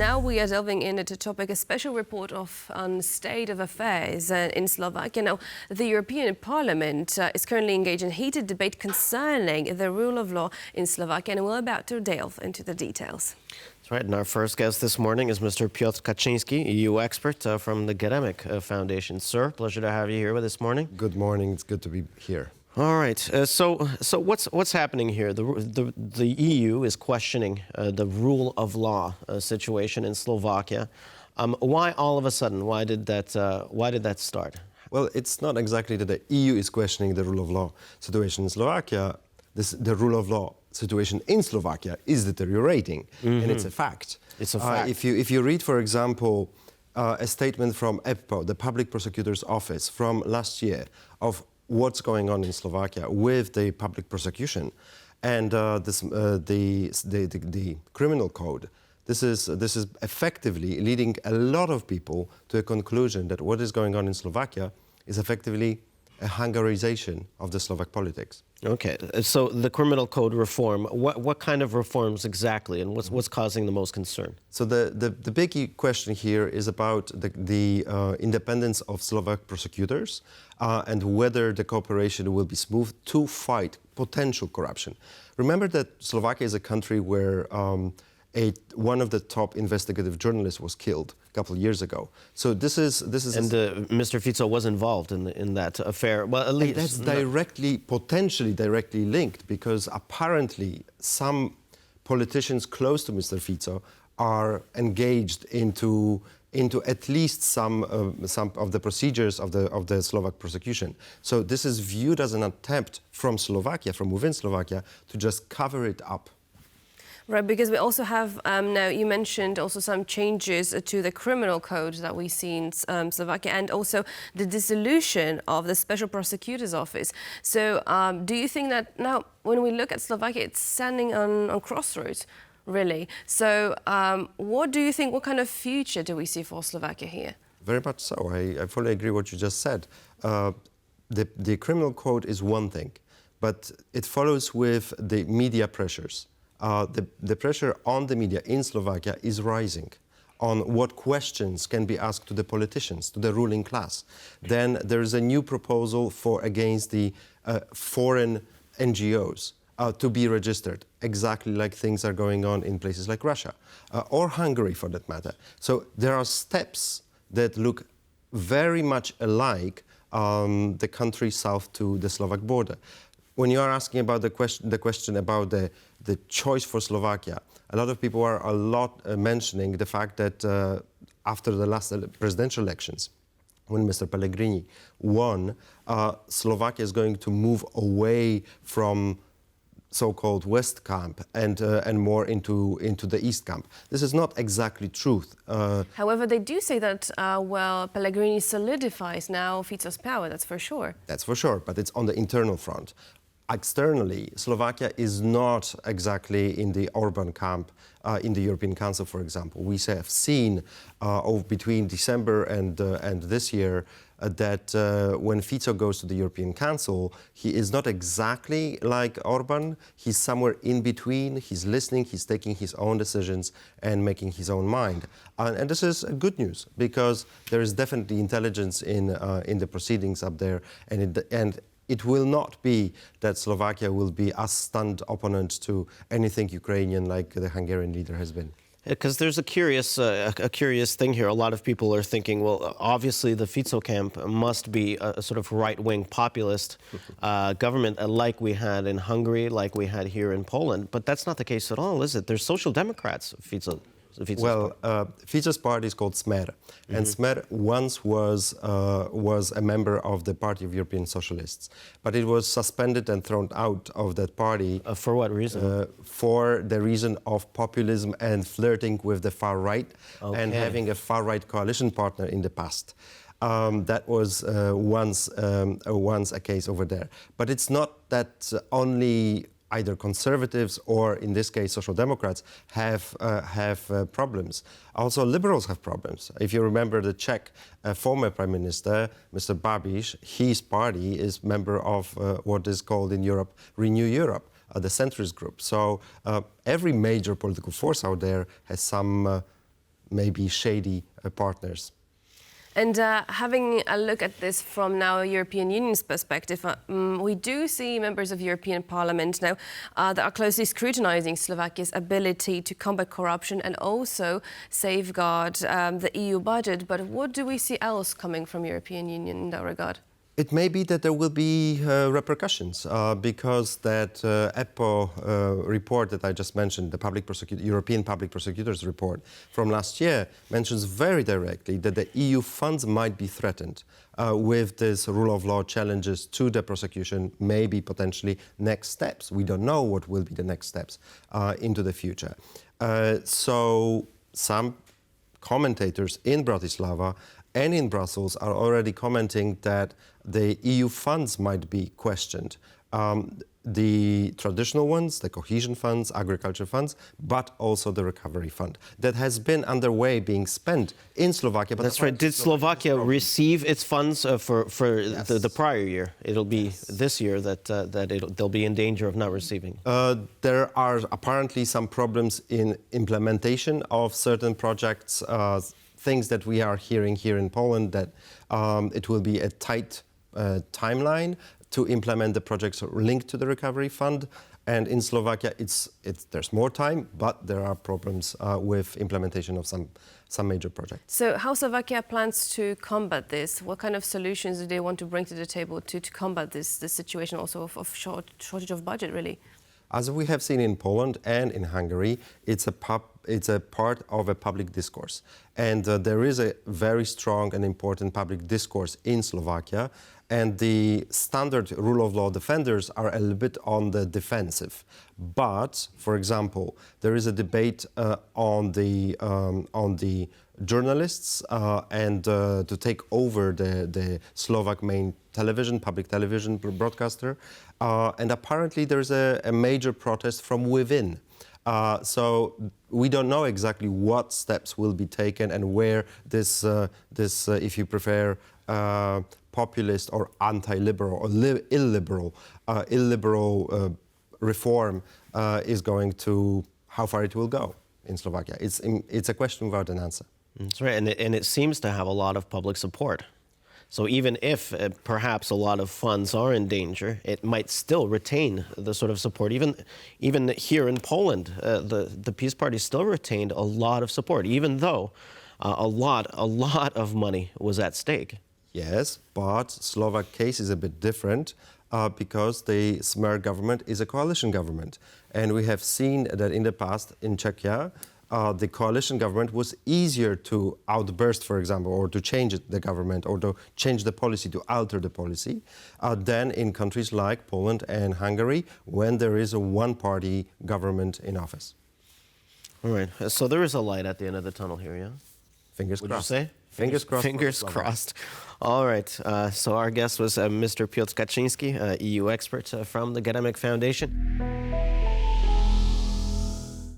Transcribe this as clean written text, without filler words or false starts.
Now we are delving into the topic, a special report on state of affairs in Slovakia. Now, the European Parliament is currently engaged in heated debate concerning the rule of law in Slovakia, and we're about to delve into the details. That's right, and our first guest this morning is Mr. Piotr Kaczyński, EU expert from the Geremek Foundation. Sir, pleasure to have you here with us this morning. Good morning. It's good to be here. All right. So what's happening here? The EU is questioning the rule of law situation in Slovakia. Why all of a sudden? Why did that start? Well, it's not exactly that the EU is questioning the rule of law situation in Slovakia. The rule of law situation in Slovakia is deteriorating, and it's a fact. It's a fact. If you read, for example, a statement from EPPO, the Public Prosecutor's Office, from last year of what's going on in Slovakia with the public prosecution and the criminal code. This is effectively leading a lot of people to a conclusion that what is going on in Slovakia is effectively a Hungarization of the Slovak politics. Okay, so the criminal code reform, what kind of reforms exactly, and what's causing the most concern? So the big question here is about the independence of Slovak prosecutors and whether the cooperation will be smooth to fight potential corruption. Remember that Slovakia is a country where one of the top investigative journalists was killed a couple of years ago. So this is and Mr. Fico was involved in that affair. Well, at least that's potentially directly linked, because apparently some politicians close to Mr. Fico are engaged into at least some of the procedures of the Slovak prosecution. So this is viewed as an attempt from Slovakia, from within Slovakia, to just cover it up. Right, because we also have, now you mentioned also some changes to the criminal code that we see in Slovakia, and also the dissolution of the Special Prosecutor's Office. So do you think that now, when we look at Slovakia, it's standing on crossroads, really? So what do you think, what kind of future do we see for Slovakia here? Very much so. I fully agree what you just said. The criminal code is one thing, but it follows with the media pressures. The pressure on the media in Slovakia is rising on what questions can be asked to the politicians, to the ruling class. Then there is a new proposal against the foreign NGOs to be registered, exactly like things are going on in places like Russia or Hungary, for that matter. So there are steps that look very much alike the country south to the Slovak border. When you are asking about the question about the choice for Slovakia, a lot of people are mentioning the fact that after the last presidential elections, when Mr. Pellegrini won, Slovakia is going to move away from so-called West camp and more into the East camp. This is not exactly truth. However, they do say that, Pellegrini solidifies now Fico's power, that's for sure. That's for sure, but it's on the internal front. Externally, Slovakia is not exactly in the Orban camp in the European Council, for example. We have seen between December and this year that when Fico goes to the European Council, he is not exactly like Orban. He's somewhere in between. He's listening, he's taking his own decisions and making his own mind. And this is good news, because there is definitely intelligence in the proceedings up there, and it will not be that Slovakia will be a stunned opponent to anything Ukrainian like the Hungarian leader has been. Because there's a curious thing here. A lot of people are thinking, well, obviously the Fico camp must be a sort of right-wing populist government like we had in Hungary, like we had here in Poland. But that's not the case at all, is it? There's social democrats, Fico's Fico's party is called Smer, and Smer once was a member of the Party of European Socialists, but it was suspended and thrown out of that party. For what reason? For the reason of populism and flirting with the far right, and having a far right coalition partner in the past. That was once a case over there, but it's not that only either conservatives or, in this case, social democrats have problems. Also, liberals have problems. If you remember the Czech former prime minister, Mr. Babiš, his party is member of what is called in Europe Renew Europe, the centrist group. So every major political force out there has some maybe shady partners. And having a look at this from now a European Union's perspective, we do see members of European Parliament now that are closely scrutinizing Slovakia's ability to combat corruption and also safeguard the EU budget. But what do we see else coming from European Union in that regard? It may be that there will be repercussions because that EPPO report that I just mentioned, the European Public Prosecutors report from last year, mentions very directly that the EU funds might be threatened with this rule of law challenges to the prosecution, maybe potentially next steps. We don't know what will be the next steps into the future. So some commentators in Bratislava and in Brussels are already commenting that the EU funds might be questioned. The traditional ones, the cohesion funds, agriculture funds, but also the recovery fund that has been underway being spent in Slovakia. But that's right. Did Slovakia receive its funds for yes. the prior year? It'll be this year that they'll be in danger of not receiving. There are apparently some problems in implementation of certain projects. Things that we are hearing here in Poland, that it will be a tight timeline to implement the projects linked to the recovery fund. And in Slovakia, there's more time, but there are problems with implementation of some major projects. So how Slovakia plans to combat this? What kind of solutions do they want to bring to the table to combat this situation also of shortage of budget, really? As we have seen in Poland and in Hungary, it's a part of a public discourse. And there is a very strong and important public discourse in Slovakia. And the standard rule of law defenders are a little bit on the defensive. But, for example, there is a debate on the journalists and to take over the Slovak main public television broadcaster. And apparently there is a major protest from within. So we don't know exactly what steps will be taken and where this if you prefer, populist or anti-liberal or illiberal reform is going to, how far it will go in Slovakia. It's a question without an answer. That's right, and it seems to have a lot of public support. So even if perhaps a lot of funds are in danger, it might still retain the sort of support. Even here in Poland, the Peace Party still retained a lot of support, even though a lot of money was at stake. Yes, but Slovak case is a bit different because the Smer government is a coalition government. And we have seen that in the past in Czechia, the coalition government was easier to outburst, for example, or to change the government, or to change the policy, to alter the policy, than in countries like Poland and Hungary, when there is a one-party government in office. All right. So there is a light at the end of the tunnel here, yeah? Fingers Would crossed. you say? Fingers crossed. Fingers crossed. All right. So our guest was Mr. Piotr Kaczyński, EU expert from the Geremek Foundation.